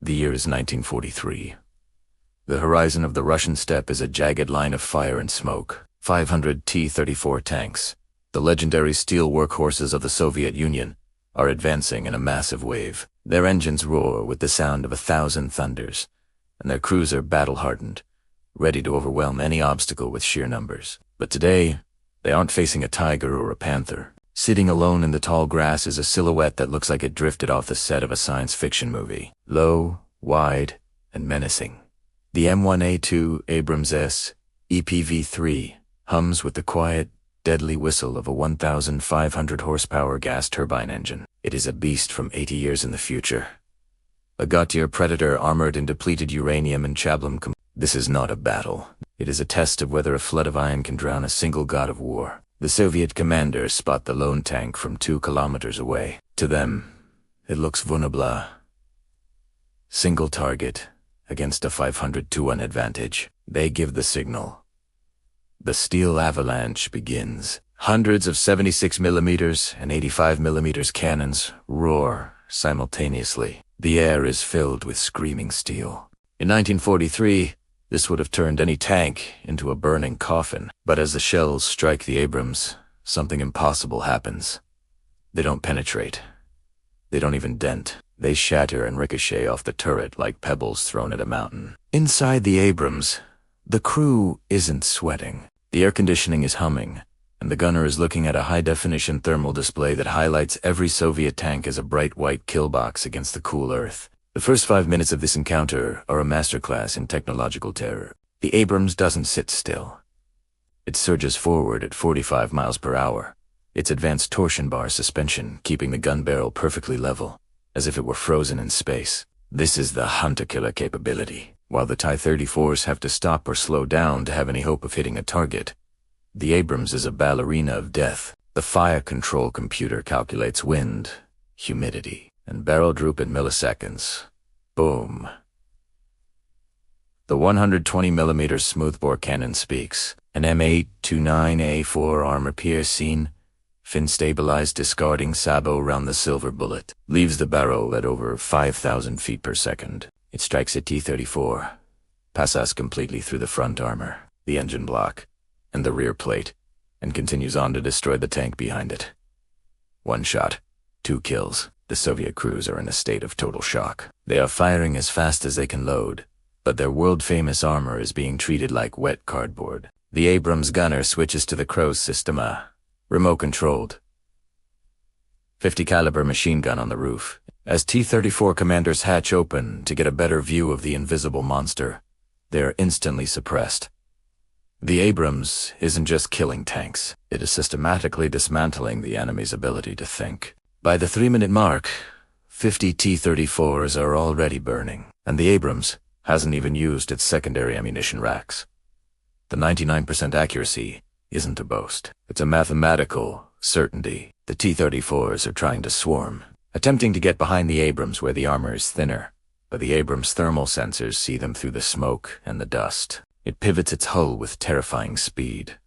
The year is 1943. The horizon of the Russian steppe is a jagged line of fire and smoke. 500 T-34 tanks, the legendary steel workhorses of the Soviet Union, are advancing in a massive wave. Their engines roar with the sound of 1,000 thunders, and their crews are battle-hardened, ready to overwhelm any obstacle with sheer numbers. But today, they aren't facing a tiger or a panther. Sitting alone in the tall grass is a silhouette that looks like it drifted off the set of a science fiction movie. Low, wide, and menacing. The M1A2 Abrams SEPv3 hums with the quiet, deadly whistle of a 1,500 horsepower gas turbine engine. It is a beast from 80 years in the future. A God-tier predator armored in depleted uranium and Chobham. This is not a battle. It is a test of whether a flood of iron can drown a single god of war. The Soviet commanders spot the lone tank from 2 kilometers away. To them, it looks vulnerable. Single target against a 500-to-1 advantage. They give the signal. The steel avalanche begins. Hundreds of 76mm and 85mm cannons roar simultaneously. The air is filled with screaming steel. In 1943, this would have turned any tank into a burning coffin. But as the shells strike the Abrams, something impossible happens. They don't penetrate. They don't even dent. They shatter and ricochet off the turret like pebbles thrown at a mountain. Inside the Abrams, the crew isn't sweating. The air conditioning is humming, and the gunner is looking at a high-definition thermal display that highlights every Soviet tank as a bright white kill box against the cool earth. The first 5 minutes of this encounter are a masterclass in technological terror. The Abrams doesn't sit still. It surges forward at 45 miles per hour, its advanced torsion bar suspension keeping the gun barrel perfectly level, as if it were frozen in space. This is the hunter-killer capability. While the T-34s have to stop or slow down to have any hope of hitting a target, the Abrams is a ballerina of death. The fire control computer calculates wind, humidity, and barrel droop in milliseconds. Boom. The 120mm smoothbore cannon speaks. An M1A2 armor-piercing, fin-stabilized discarding sabot round the silver bullet, leaves the barrel at over 5,000 feet per second. It strikes a T-34, passes completely through the front armor, the engine block, and the rear plate, and continues on to destroy the tank behind it. 1 shot, 2 kills. The Soviet crews are in a state of total shock. They are firing as fast as they can load, but their world-famous armor is being treated like wet cardboard. The Abrams gunner switches to the Crow's system, remote-controlled. 50 caliber machine gun on the roof. As T-34 commanders hatch open to get a better view of the invisible monster, they are instantly suppressed. The Abrams isn't just killing tanks, it is systematically dismantling the enemy's ability to think. By the 3-minute mark, 50 T-34s are already burning, and the Abrams hasn't even used its secondary ammunition racks. The 99% accuracy isn't a boast. It's a mathematical certainty. The T-34s are trying to swarm, attempting to get behind the Abrams where the armor is thinner, but the Abrams' thermal sensors see them through the smoke and the dust. It pivots its hull with terrifying speed,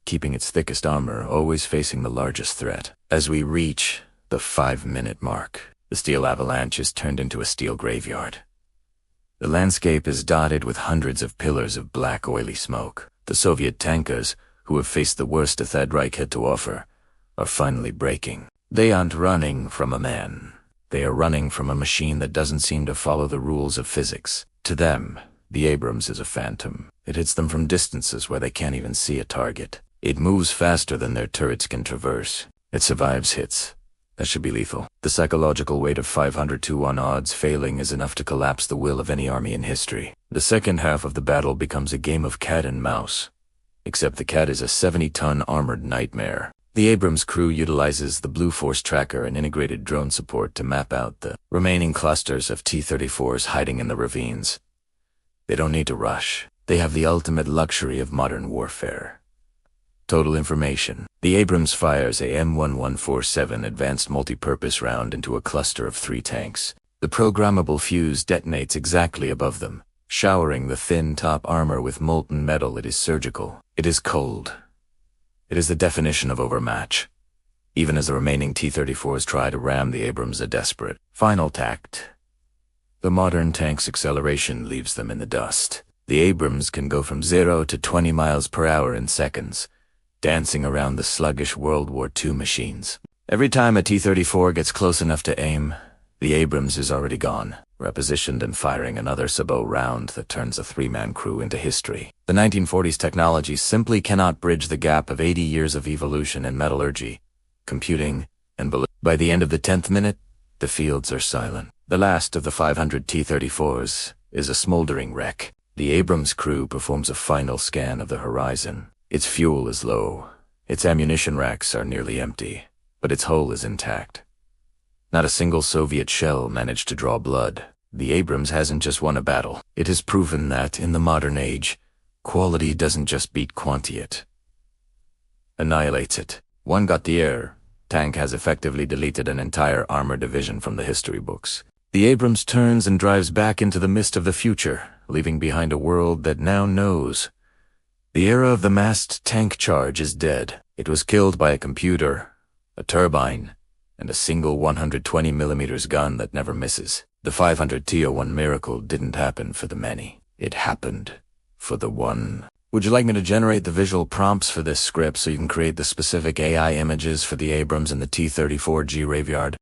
keeping its thickest armor always facing the largest threat. As we reach the 5-minute mark, the steel avalanche is turned into a steel graveyard. The landscape is dotted with hundreds of pillars of black oily smoke. The Soviet tankers, who have faced the worst the Third Reich had to offer, are finally breaking. They aren't running from a man. They are running from a machine that doesn't seem to follow the rules of physics. To them, the Abrams is a phantom. It hits them from distances where they can't even see a target. It moves faster than their turrets can traverse. It survives hits. That should be lethal. The psychological weight of 500-to-1 odds failing is enough to collapse the will of any army in history. The second half of the battle becomes a game of cat and mouse, except the cat is a 70-ton armored nightmare. The Abrams crew utilizes the Blue Force tracker and integrated drone support to map out the remaining clusters of T-34s hiding in the ravines. They don't need to rush. They have the ultimate luxury of modern warfare. Total information. The Abrams fires a M147 advanced multi-purpose round into a cluster of 3 tanks. The programmable fuse detonates exactly above them, showering the thin top armor with molten metal. It is surgical. It is cold. It is the definition of overmatch. Even as the remaining T-34s try to ram the Abrams a desperate final tact. The modern tank's acceleration leaves them in the dust. The Abrams can go from 0 to 20 miles per hour in seconds, dancing around the sluggish World War II machines. Every time a T-34 gets close enough to aim, the Abrams is already gone, repositioned and firing another sabot round that turns a three-man crew into history. The 1940s technology simply cannot bridge the gap of 80 years of evolution in metallurgy, computing, and by the end of the 10th minute, the fields are silent. The last of the 500 T-34s is a smoldering wreck. The Abrams crew performs a final scan of the horizon. Its fuel is low, its ammunition racks are nearly empty, but its hull is intact. Not a single Soviet shell managed to draw blood. The Abrams hasn't just won a battle. It has proven that, in the modern age, quality doesn't just beat quantity, it annihilates it. One got the air. Tank has effectively deleted an entire armor division from the history books. The Abrams turns and drives back into the mist of the future, leaving behind a world that now knows. The era of the massed tank charge is dead. It was killed by a computer, a turbine, and a single 120mm gun that never misses. The 500 T-01 miracle didn't happen for the many. It happened for the one. Would you like me to generate the visual prompts for this script so you can create the specific AI images for the Abrams and the T-34G graveyard?